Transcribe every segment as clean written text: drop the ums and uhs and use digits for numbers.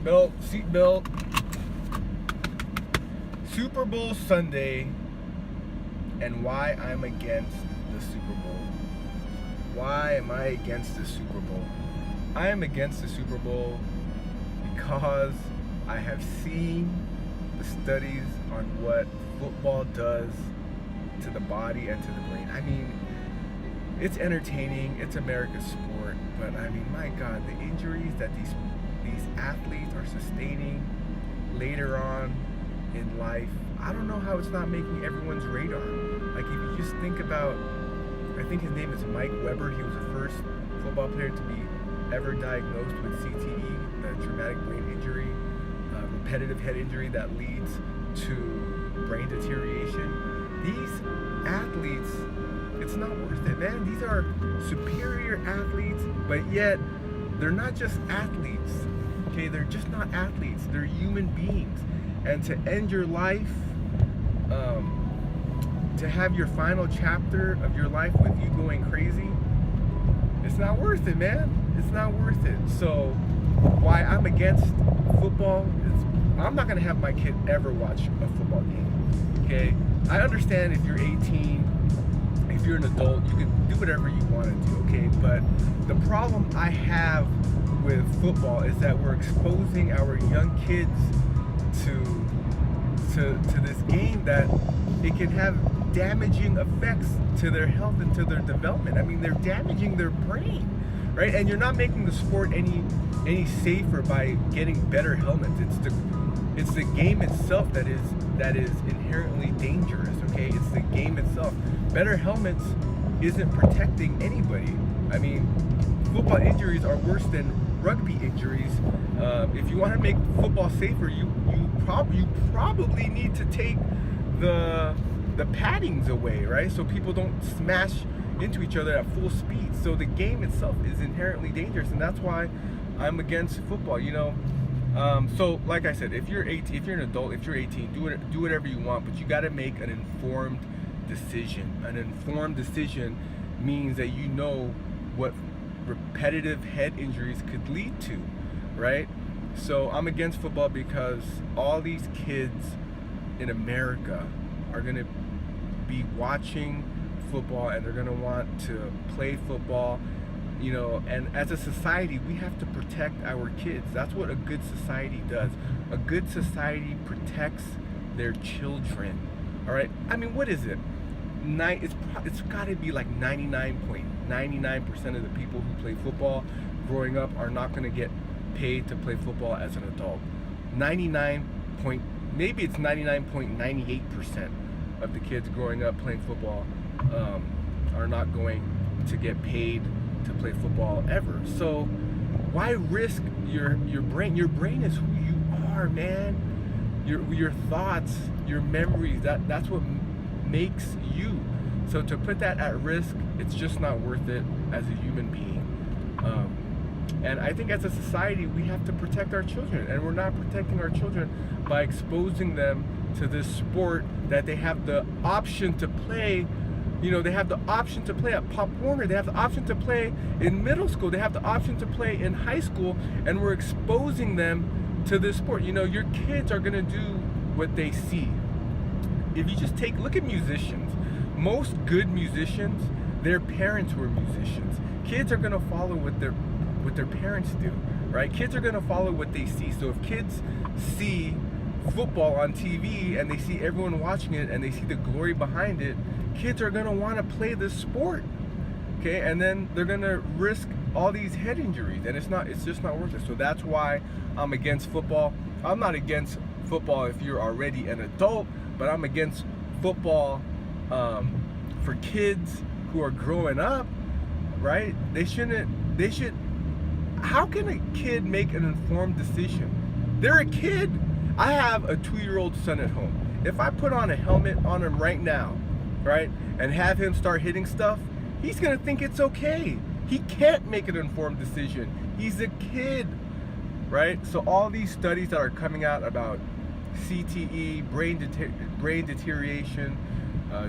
Seatbelt. Super Bowl Sunday, and why I'm against the Super Bowl. Why am I against the Super Bowl? I am against the Super Bowl because I have seen the studies on what football does to the body and to the brain. I mean, it's entertaining, it's America's sport, but I mean, my God, the injuries that these athletes are sustaining later on in life, I don't know how it's not making everyone's radar. Like, if you just think about, I think his name is Mike Weber. He was the first football player to be ever diagnosed with CTE, the traumatic brain injury, repetitive head injury that leads to brain deterioration. These athletes, it's not worth it, man. These are superior athletes, but yet they're not just athletes. Okay, they're just not athletes. They're human beings. And to end your life, to have your final chapter of your life with you going crazy, it's not worth it, man. It's not worth it. So why I'm against football is I'm not going to have my kid ever watch a football game. Okay? I understand if you're 18, if you're an adult, you can do whatever you want to do, okay? But the problem I have with football is that we're exposing our young kids to this game that it can have damaging effects to their health and to their development. I mean, they're damaging their brain, right? And you're not making the sport any safer by getting better helmets. It's the game itself that is inherently dangerous, okay? It's the game itself. Better helmets isn't protecting anybody. I mean, football injuries are worse than rugby injuries. If you want to make football safer, you probably need to take the paddings away, right? So people don't smash into each other at full speed. So the game itself is inherently dangerous, and that's why I'm against football. You know, so like I said, if you're 18, if you're an adult, if you're 18, do whatever you want, but you got to make an informed decision. An informed decision means that you know what repetitive head injuries could lead to, right? So I'm against football because all these kids in America are going to be watching football and they're going to want to play football, you know, and as a society we have to protect our kids. That's what a good society does. A good society protects their children. All right, I mean, what is it? It's got to be like 99.99% of the people who play football growing up are not going to get paid to play football as an adult. Maybe it's 99.98% of the kids growing up playing football are not going to get paid to play football ever. So why risk your brain? Your brain is who you are, man. Your thoughts, your memories, that's what makes you. So to put that at risk, it's just not worth it as a human being. And I think as a society, we have to protect our children, and we're not protecting our children by exposing them to this sport that they have the option to play. You know, they have the option to play at Pop Warner. They have the option to play in middle school. They have the option to play in high school, and we're exposing them to this sport. You know, your kids are gonna do what they see. If you just look at musicians, most good musicians, their parents were musicians. Kids are gonna follow what their parents do, right? Kids are gonna follow what they see. So if kids see football on TV and they see everyone watching it and they see the glory behind it, kids are gonna want to play this sport, okay? And then they're gonna risk all these head injuries, and it's just not worth it. So that's why I'm against football. I'm not against football if you're already an adult, but I'm against football for kids who are growing up, right? They should. How can a kid make an informed decision? They're a kid. I have a 2-year-old son at home. If I put on a helmet on him right now, right, and have him start hitting stuff, he's gonna think it's okay. He can't make an informed decision. He's a kid, right? So all these studies that are coming out about CTE, brain deterioration,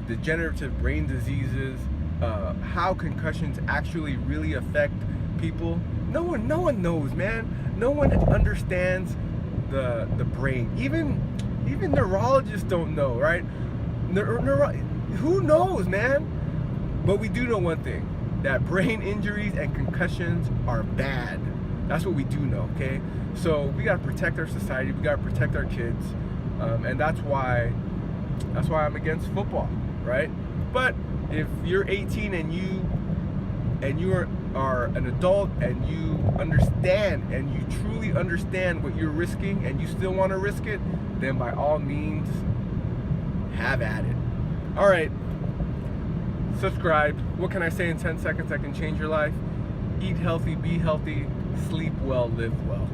degenerative brain diseases, how concussions actually really affect people, No one knows, man. No one understands the brain. Even neurologists don't know, right? Who knows, man? But we do know one thing, that brain injuries and concussions are bad. That's what we do know, okay? So we gotta protect our society, we gotta protect our kids, and that's why I'm against football, right? But if you're 18 and you are an adult and you understand and you truly understand what you're risking and you still want to risk it, then by all means, have at it. All right, subscribe. What can I say in 10 seconds that can change your life? Eat healthy, be healthy, sleep well, live well.